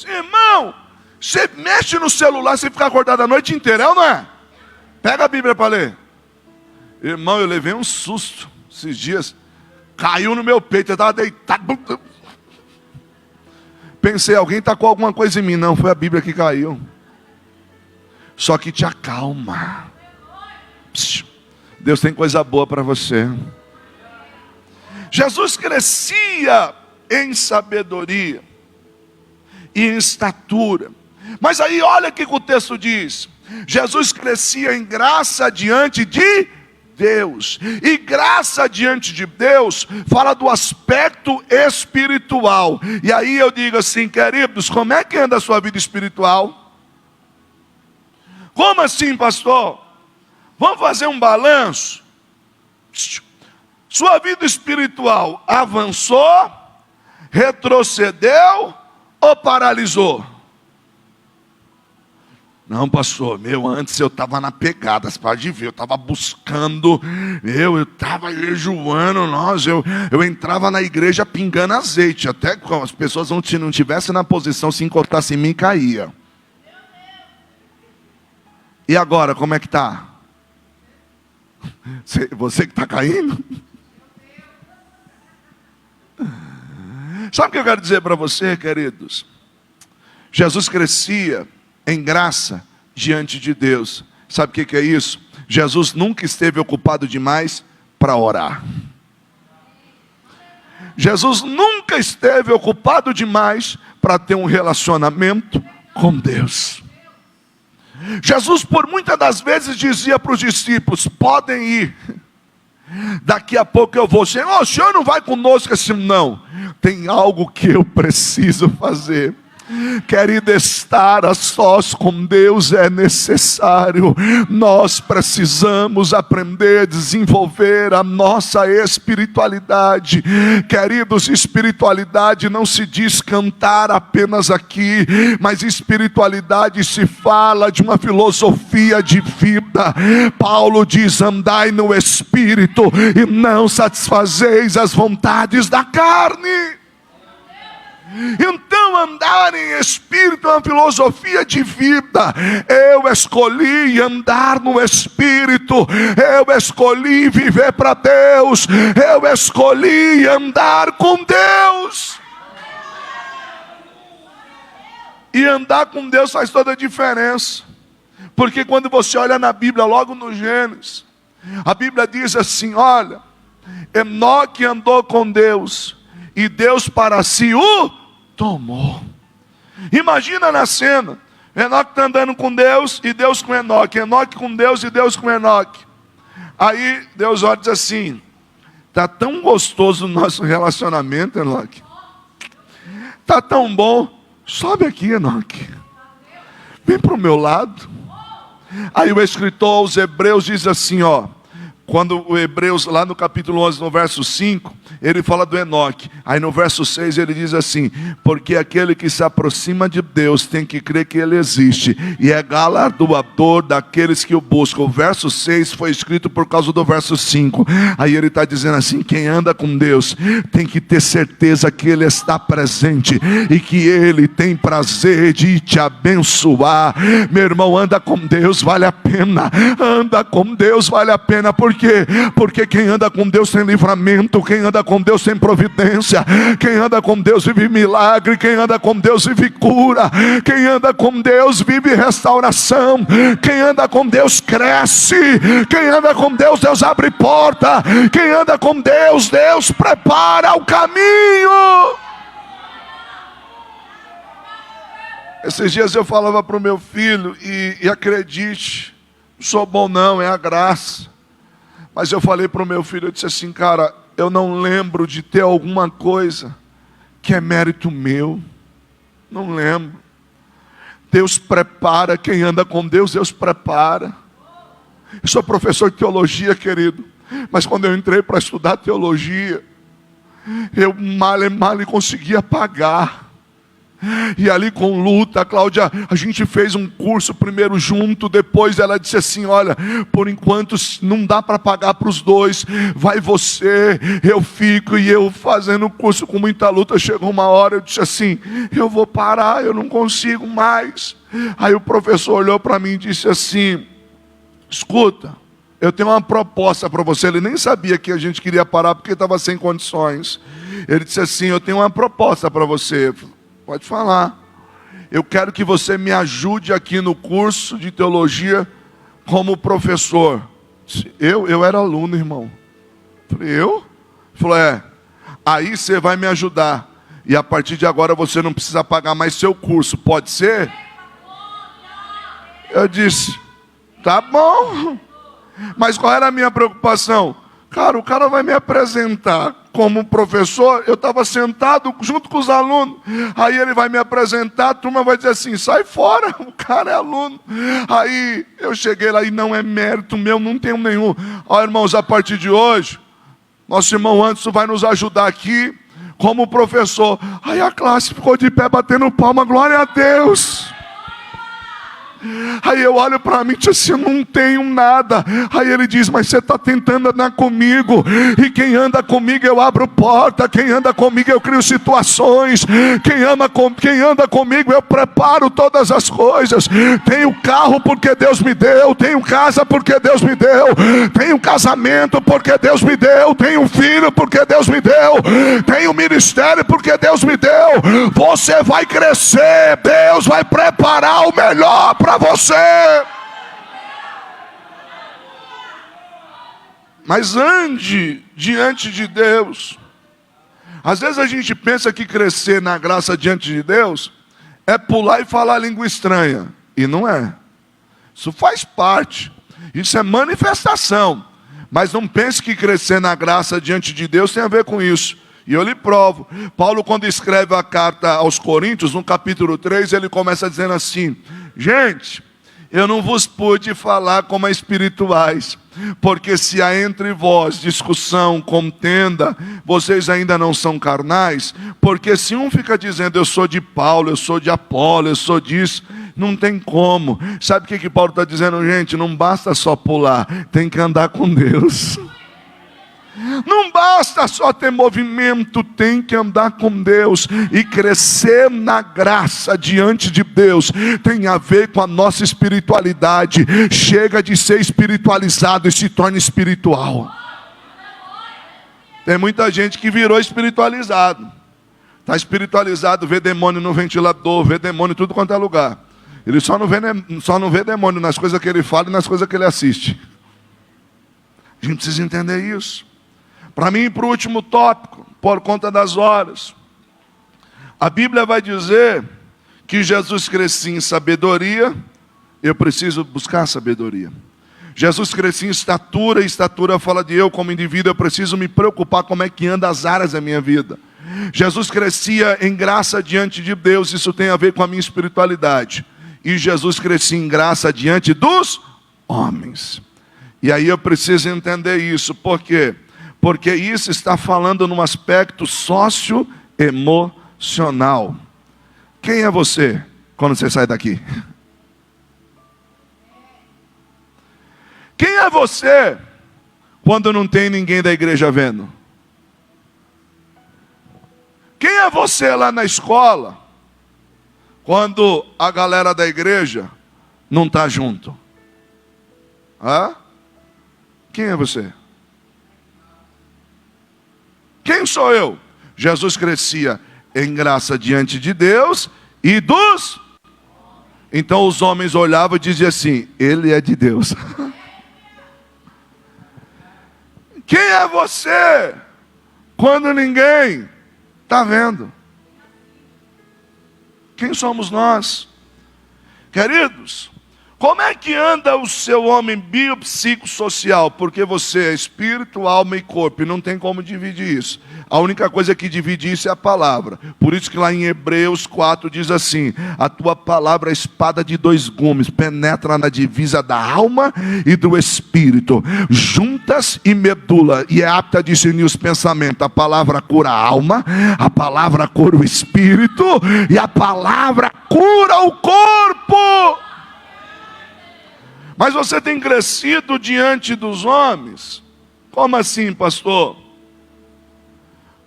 Irmão, você mexe no celular, você fica acordado a noite inteira, é ou não é? Pega a Bíblia para ler. Irmão, eu levei um susto esses dias. Caiu no meu peito, eu estava deitado. Pensei, alguém tacou alguma coisa em mim. Não, foi a Bíblia que caiu. Só que te acalma. Deus tem coisa boa para você. Jesus crescia em sabedoria e em estatura. Mas aí olha o que o texto diz. Jesus crescia em graça diante de Deus. E graça diante de Deus fala do aspecto espiritual. E aí eu digo assim, queridos, como é que anda a sua vida espiritual? Como assim, pastor? Vamos fazer um balanço. Sua vida espiritual avançou, retrocedeu ou paralisou? Não, pastor, antes eu estava na pegada, você pode ver, eu estava buscando, eu estava jejuando, eu entrava na igreja pingando azeite, até que as pessoas não estivessem na posição, se encostassem em mim, caía. E agora, como é que está? Você que está caindo? Sabe o que eu quero dizer para você, queridos? Jesus crescia em graça diante de Deus. Sabe o que é isso? Jesus nunca esteve ocupado demais para orar. Jesus nunca esteve ocupado demais para ter um relacionamento com Deus. Jesus por muitas das vezes dizia para os discípulos, podem ir, daqui a pouco eu vou. Senhor, o Senhor não vai conosco assim? Não, tem algo que eu preciso fazer. Querido, estar a sós com Deus é necessário. Nós precisamos aprender a desenvolver a nossa espiritualidade. Queridos, espiritualidade não se diz cantar apenas aqui, mas espiritualidade se fala de uma filosofia de vida. Paulo diz, andai no Espírito e não satisfazeis as vontades da carne. Então andar em Espírito é uma filosofia de vida. Eu escolhi andar no Espírito, eu escolhi viver para Deus, eu escolhi andar com Deus. E andar com Deus faz toda a diferença. Porque quando você olha na Bíblia, logo no Gênesis, a Bíblia diz assim, olha, Enoque andou com Deus, e Deus para si o tomou. Imagina na cena, Enoque está andando com Deus e Deus com Enoque, Enoque com Deus e Deus com Enoque. Aí Deus olha e diz assim, está tão gostoso o nosso relacionamento, Enoque, está tão bom, sobe aqui, Enoque, vem para o meu lado. Aí o escritor aos Hebreus diz assim, quando o Hebreus, lá no capítulo 11, no verso 5, ele fala do Enoque. Aí no verso 6 ele diz assim, porque aquele que se aproxima de Deus tem que crer que Ele existe, e é galardoador daqueles que o buscam. O verso 6 foi escrito por causa do verso 5. Aí ele está dizendo assim, quem anda com Deus tem que ter certeza que Ele está presente, e que Ele tem prazer de te abençoar. Meu irmão, anda com Deus, vale a pena. Anda com Deus, vale a pena. Por quê? Porque quem anda com Deus tem livramento, quem anda com Deus tem providência, quem anda com Deus vive milagre, quem anda com Deus vive cura, quem anda com Deus vive restauração, quem anda com Deus cresce, quem anda com Deus, Deus abre porta, quem anda com Deus, Deus prepara o caminho. Esses dias eu falava para o meu filho, e acredite, não sou bom não, é a graça. Mas eu falei para o meu filho, eu disse assim, cara, eu não lembro de ter alguma coisa que é mérito meu. Não lembro. Deus prepara, quem anda com Deus, Deus prepara. Eu sou professor de teologia, querido. Mas quando eu entrei para estudar teologia, eu mal conseguia pagar. E ali com luta, Cláudia, a gente fez um curso primeiro junto, depois ela disse assim, olha, por enquanto não dá para pagar para os dois, vai você, eu fico. E eu fazendo o curso com muita luta, chegou uma hora, eu disse assim, eu vou parar, eu não consigo mais. Aí o professor olhou para mim e disse assim, escuta, eu tenho uma proposta para você. Ele nem sabia que a gente queria parar porque estava sem condições. Ele disse assim, eu tenho uma proposta para você. Pode falar. Eu quero que você me ajude aqui no curso de teologia como professor. Eu era aluno, irmão. Falei, eu? Ele falou, aí você vai me ajudar. E a partir de agora você não precisa pagar mais seu curso. Pode ser? Eu disse, tá bom. Mas qual era a minha preocupação? Cara, o cara vai me apresentar como professor. Eu estava sentado junto com os alunos. Aí ele vai me apresentar, a turma vai dizer assim, sai fora, o cara é aluno. Aí eu cheguei lá e não é mérito meu, não tenho nenhum. Ó, irmãos, a partir de hoje, nosso irmão Anderson vai nos ajudar aqui como professor. Aí a classe ficou de pé batendo palma, glória a Deus. Aí eu olho para mim e digo assim, eu não tenho nada. Aí ele diz, mas você está tentando andar comigo. E quem anda comigo eu abro porta. Quem anda comigo eu crio situações. Quem anda comigo eu preparo todas as coisas. Tenho carro porque Deus me deu. Tenho casa porque Deus me deu. Tenho casamento porque Deus me deu. Tenho filho porque Deus me deu. Tenho ministério porque Deus me deu. Você vai crescer. Deus vai preparar o melhor para você. Mas ande diante de Deus. Às vezes a gente pensa que crescer na graça diante de Deus é pular e falar língua estranha. E não é. Isso faz parte. Isso é manifestação. Mas não pense que crescer na graça diante de Deus tem a ver com isso. E eu lhe provo. Paulo, quando escreve a carta aos Coríntios, no capítulo 3, ele começa dizendo assim, gente, eu não vos pude falar como a espirituais, porque se há entre vós discussão, contenda, vocês ainda não são carnais, porque se um fica dizendo, eu sou de Paulo, eu sou de Apolo, eu sou disso, não tem como. Sabe o que Paulo está dizendo, gente? Não basta só pular, tem que andar com Deus. Não basta só ter movimento, tem que andar com Deus. E crescer na graça diante de Deus tem a ver com a nossa espiritualidade. Chega de ser espiritualizado e se torna espiritual. Tem muita gente que virou espiritualizado. Está espiritualizado, vê demônio no ventilador, vê demônio em tudo quanto é lugar. Ele só não vê demônio nas coisas que ele fala e nas coisas que ele assiste. A gente precisa entender isso. Para mim, para o último tópico, por conta das horas. A Bíblia vai dizer que Jesus crescia em sabedoria. Eu preciso buscar sabedoria. Jesus crescia em estatura, e estatura fala de eu como indivíduo. Eu preciso me preocupar como é que anda as áreas da minha vida. Jesus crescia em graça diante de Deus. Isso tem a ver com a minha espiritualidade. E Jesus crescia em graça diante dos homens. E aí eu preciso entender isso. Por quê? Porque isso está falando num aspecto socioemocional. Quem é você quando você sai daqui? Quem é você quando não tem ninguém da igreja vendo? Quem é você lá na escola quando a galera da igreja não está junto? Hã? Quem é você? Quem sou eu? Jesus crescia em graça diante de Deus e dos... Então os homens olhavam e diziam assim, ele é de Deus. Quem é você quando ninguém está vendo? Quem somos nós? Queridos, Como é que anda o seu homem biopsicossocial? Porque você é espírito, alma e corpo, e não tem como dividir isso. A única coisa que divide isso é a palavra. Por isso que lá em Hebreus 4 diz assim: a tua palavra é espada de dois gumes, penetra na divisa da alma e do espírito, juntas e medula, e é apta a discernir os pensamentos. A palavra cura a alma, a palavra cura o espírito, e a palavra cura o corpo. Mas você tem crescido diante dos homens? Como assim, pastor?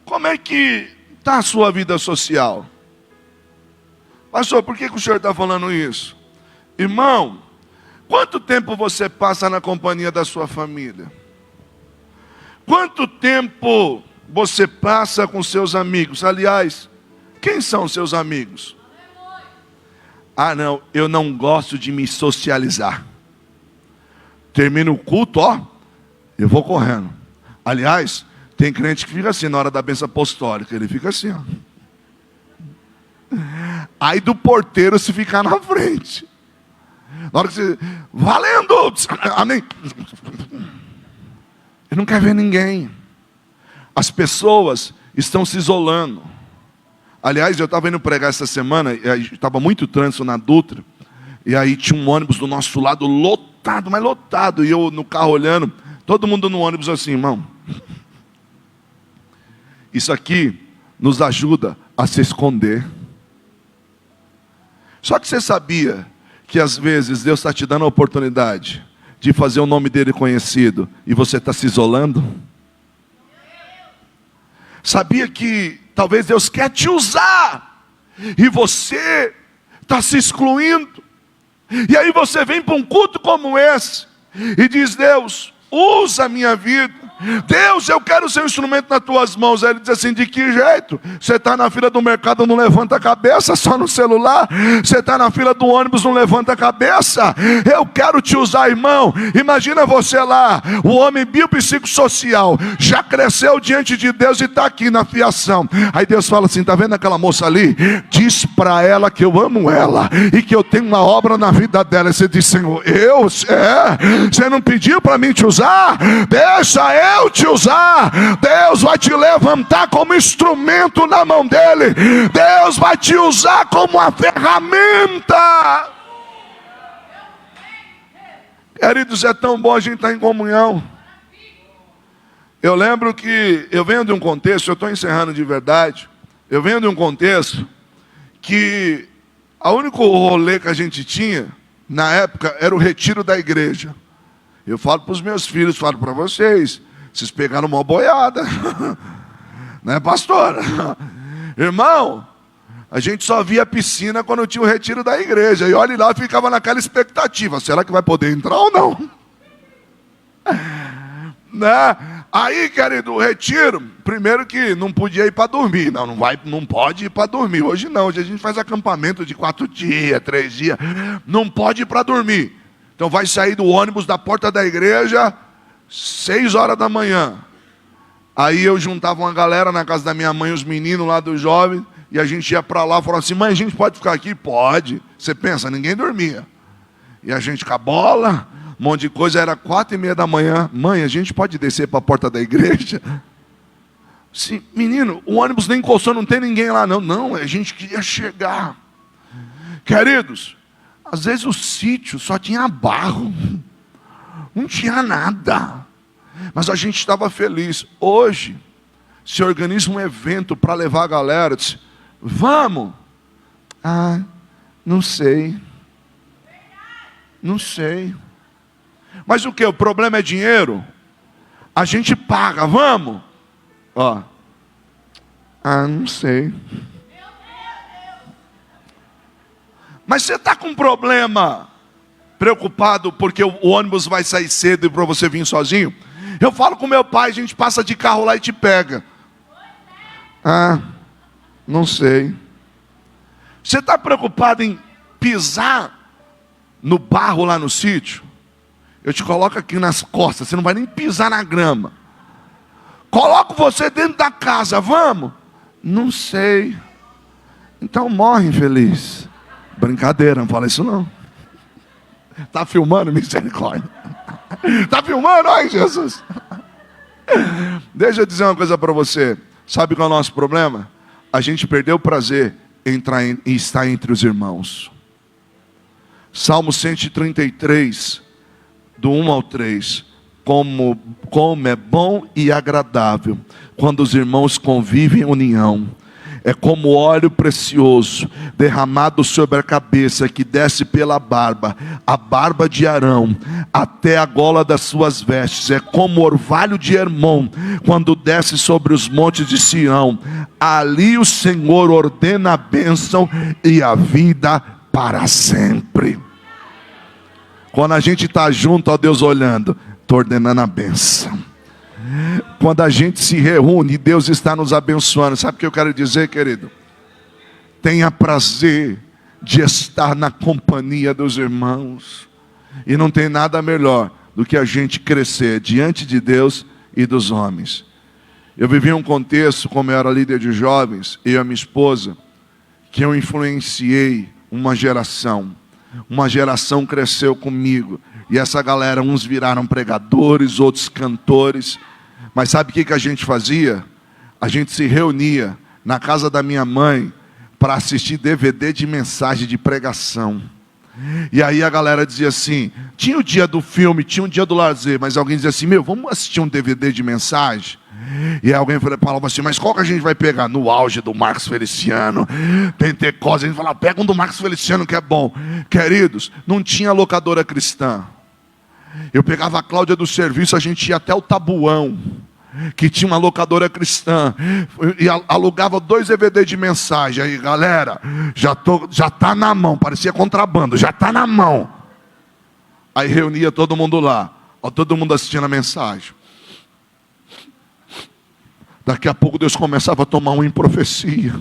Como é que está a sua vida social? Pastor, por que o senhor está falando isso? Irmão, quanto tempo você passa na companhia da sua família? Quanto tempo você passa com seus amigos? Aliás, quem são seus amigos? Ah, não, eu não gosto de me socializar. Termina o culto, ó, eu vou correndo. Aliás, tem crente que fica assim na hora da bênção apostólica. Ele fica assim, ó. Aí do porteiro se ficar na frente. Na hora que você... Valendo! Amém! Ele não quer ver ninguém. As pessoas estão se isolando. Aliás, eu estava indo pregar essa semana, e estava muito trânsito na Dutra. E aí tinha um ônibus do nosso lado lotado, mas lotado. E eu no carro olhando, todo mundo no ônibus assim, irmão. Isso aqui nos ajuda a se esconder. Só que você sabia que às vezes Deus está te dando a oportunidade de fazer o nome dele conhecido e você está se isolando? Sabia que talvez Deus quer te usar e você está se excluindo? E aí você vem para um culto como esse e diz: Deus, usa a minha vida. Deus, eu quero ser um instrumento nas tuas mãos. Aí ele diz assim: de que jeito? Você está na fila do mercado, não levanta a cabeça, só no celular. Você está na fila do ônibus, não levanta a cabeça. Eu quero te usar, irmão. Imagina você lá, o homem biopsicossocial, já cresceu diante de Deus e está aqui na fiação. Aí Deus fala assim: está vendo aquela moça ali? Diz para ela que eu amo ela e que eu tenho uma obra na vida dela. E você diz: Senhor, você não pediu para mim te usar? Deixa eu te usar. Deus vai te levantar como instrumento na mão dele. Deus vai te usar como uma ferramenta. Queridos, é tão bom a gente estar em comunhão. Eu lembro que eu venho de um contexto, eu estou encerrando de verdade, eu venho de um contexto que o único rolê que a gente tinha na época era o retiro da igreja. Eu falo para os meus filhos, falo para vocês pegaram uma boiada, né, pastora? Irmão, a gente só via a piscina quando tinha o retiro da igreja, e olha lá, ficava naquela expectativa: será que vai poder entrar ou não? Né? Aí, querido, o retiro, primeiro que não podia ir para dormir, não pode ir para dormir, hoje não, hoje a gente faz acampamento de 4 dias, 3 dias, não pode ir para dormir. Então vai sair do ônibus da porta da igreja 6 horas da manhã. Aí eu juntava uma galera na casa da minha mãe, os meninos lá dos jovens, e a gente ia para lá e falava assim: mãe, a gente pode ficar aqui? Pode. Você pensa, ninguém dormia. E a gente com a bola, um monte de coisa, era 4:30 da manhã. Mãe, a gente pode descer para a porta da igreja? Sim, menino, o ônibus nem encostou, não tem ninguém lá não. Não, a gente queria chegar. Queridos, às vezes o sítio só tinha barro, não tinha nada, mas a gente estava feliz. Hoje se organiza um evento para levar a galera. Diz: vamos. Ah, não sei. Mas o que? O problema é dinheiro? A gente paga, vamos. Ó. Ah, não sei. Mas você está com problema, preocupado porque o ônibus vai sair cedo e para você vir sozinho? Eu falo com meu pai, a gente passa de carro lá e te pega. Ah, não sei. Você está preocupado em pisar no barro lá no sítio? Eu te coloco aqui nas costas, você não vai nem pisar na grama. Coloco você dentro da casa, vamos? Não sei. Então morre infeliz. Brincadeira, não fala isso não. Está filmando, misericórdia. Está filmando, ai Jesus. Deixa eu dizer uma coisa para você. Sabe qual é o nosso problema? A gente perdeu o prazer em estar entre os irmãos. Salmo 133, do 1 ao 3. Como é bom e agradável quando os irmãos convivem em união. É como óleo precioso derramado sobre a cabeça, que desce pela barba, a barba de Arão, até a gola das suas vestes. É como orvalho de Hermon, quando desce sobre os montes de Sião. Ali o Senhor ordena a bênção e a vida para sempre. Quando a gente está junto, ó Deus olhando, estou ordenando a bênção. Quando a gente se reúne, Deus está nos abençoando. Sabe o que eu quero dizer, querido? Tenha prazer de estar na companhia dos irmãos. E não tem nada melhor do que a gente crescer diante de Deus e dos homens. Eu vivi um contexto, como eu era líder de jovens, eu e a minha esposa, que eu influenciei uma geração. Uma geração cresceu comigo. E essa galera, uns viraram pregadores, outros cantores. Mas sabe o que a gente fazia? A gente se reunia na casa da minha mãe para assistir DVD de mensagem de pregação. E aí a galera dizia assim, tinha o dia do filme, tinha o dia do lazer, mas alguém dizia assim, vamos assistir um DVD de mensagem? E aí alguém falava assim, mas qual que a gente vai pegar? No auge do Marcos Feliciano, Pentecostes, a gente falava, pega um do Marcos Feliciano que é bom. Queridos, não tinha locadora cristã. Eu pegava a Cláudia do serviço, a gente ia até o Tabuão, que tinha uma locadora cristã, e alugava 2 DVD de mensagem. Aí galera, já está na mão, parecia contrabando, já está na mão. Aí reunia todo mundo lá, todo mundo assistindo a mensagem. Daqui a pouco Deus começava a tomar um em profecia.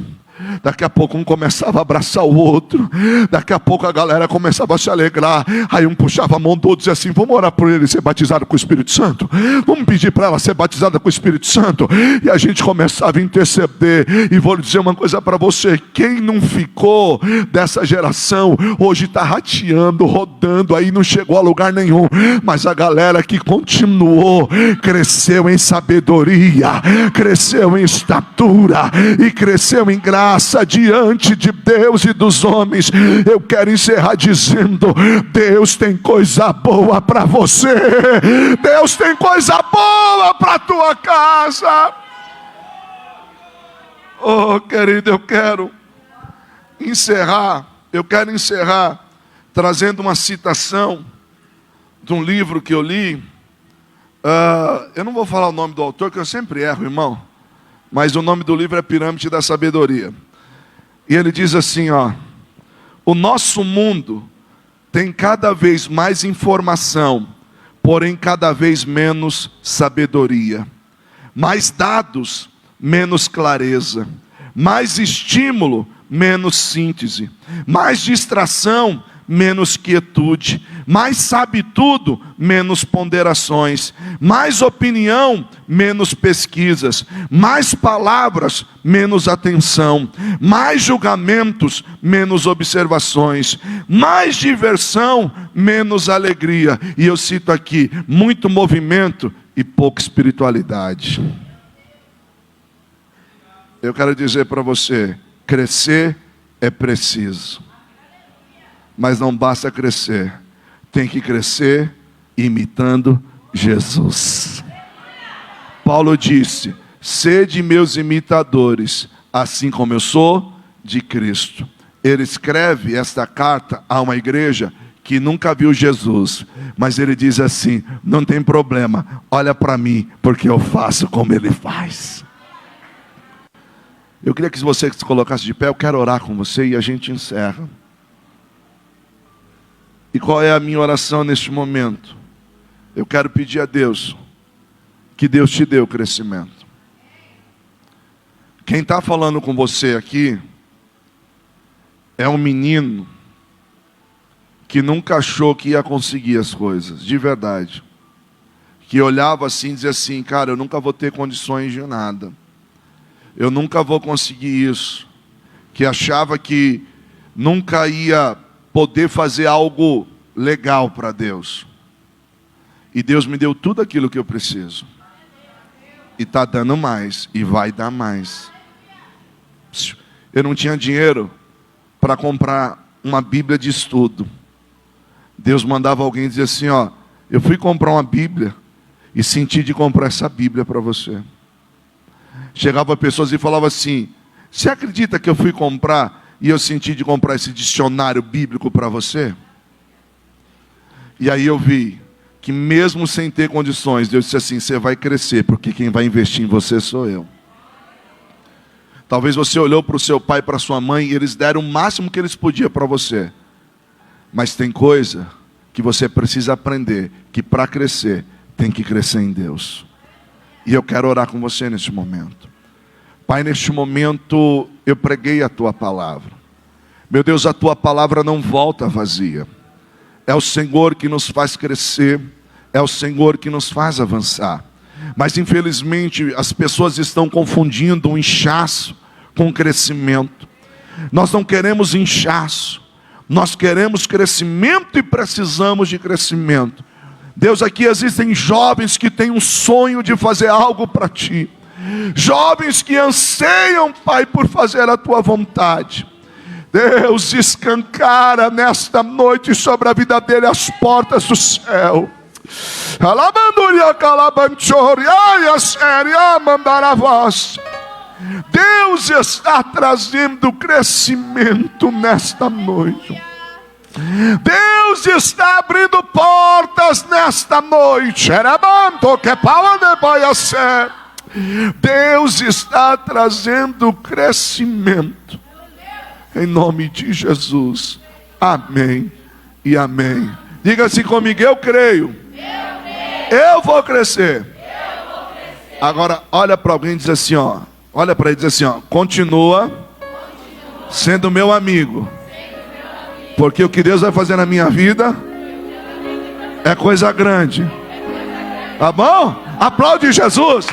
Daqui a pouco um começava a abraçar o outro. Daqui a pouco a galera começava a se alegrar. Aí um puxava a mão do outro e dizia assim, vamos orar por ele ser batizado com o Espírito Santo. Vamos pedir para ela ser batizada com o Espírito Santo. E a gente começava a interceder. E vou dizer uma coisa para você, quem não ficou dessa geração, hoje está rateando, rodando, aí não chegou a lugar nenhum. Mas a galera que continuou, cresceu em sabedoria, cresceu em estatura e cresceu em graça diante de Deus e dos homens. Eu quero encerrar dizendo, Deus tem coisa boa para você. Deus tem coisa boa para a tua casa. Oh, querido, eu quero encerrar trazendo uma citação de um livro que eu li. Eu não vou falar o nome do autor, que eu sempre erro, irmão. Mas o nome do livro é Pirâmide da Sabedoria. E ele diz assim, o nosso mundo tem cada vez mais informação, porém cada vez menos sabedoria. Mais dados, menos clareza. Mais estímulo, menos síntese. Mais distração, menos quietude. Mais sabe tudo, menos ponderações. Mais opinião, menos pesquisas. Mais palavras, menos atenção. Mais julgamentos, menos observações. Mais diversão, menos alegria. E eu cito aqui, muito movimento e pouca espiritualidade. Eu quero dizer para você, crescer é preciso. Mas não basta crescer, tem que crescer imitando Jesus. Paulo disse, sede meus imitadores, assim como eu sou de Cristo. Ele escreve esta carta a uma igreja que nunca viu Jesus, mas ele diz assim, não tem problema, olha para mim, porque eu faço como ele faz. Eu queria que você se colocasse de pé, eu quero orar com você e a gente encerra. E qual é a minha oração neste momento? Eu quero pedir a Deus, que Deus te dê o crescimento. Quem está falando com você aqui, é um menino, que nunca achou que ia conseguir as coisas, de verdade. Que olhava assim e dizia assim, cara, eu nunca vou ter condições de nada. Eu nunca vou conseguir isso. Que achava que nunca ia poder fazer algo legal para Deus. E Deus me deu tudo aquilo que eu preciso. E está dando mais. E vai dar mais. Eu não tinha dinheiro para comprar uma Bíblia de estudo. Deus mandava alguém dizer assim, ó, eu fui comprar uma Bíblia e senti de comprar essa Bíblia para você. Chegava pessoas e falava assim, você acredita que eu fui comprar e eu senti de comprar esse dicionário bíblico para você? E aí eu vi que mesmo sem ter condições, Deus disse assim, você vai crescer, porque quem vai investir em você sou eu. Talvez você olhou para o seu pai e para a sua mãe e eles deram o máximo que eles podiam para você. Mas tem coisa que você precisa aprender, que para crescer, tem que crescer em Deus. E eu quero orar com você neste momento. Pai, neste momento eu preguei a Tua palavra. Meu Deus, a Tua palavra não volta vazia. É o Senhor que nos faz crescer, é o Senhor que nos faz avançar. Mas infelizmente as pessoas estão confundindo um inchaço com crescimento. Nós não queremos inchaço, nós queremos crescimento e precisamos de crescimento. Deus, aqui existem jovens que têm um sonho de fazer algo para Ti. Jovens que anseiam, Pai, por fazer a Tua vontade. Deus, escancara nesta noite sobre a vida dele as portas do céu. Deus está trazendo crescimento nesta noite. Deus está abrindo portas nesta noite. Deus está trazendo crescimento. Em nome de Jesus. Amém e amém. Diga assim comigo, eu creio. Eu vou crescer. Agora olha para alguém e diz assim, ó. Olha para ele e diz assim, ó. Continua sendo meu amigo. Porque o que Deus vai fazer na minha vida é coisa grande. Tá bom? Aplaude Jesus.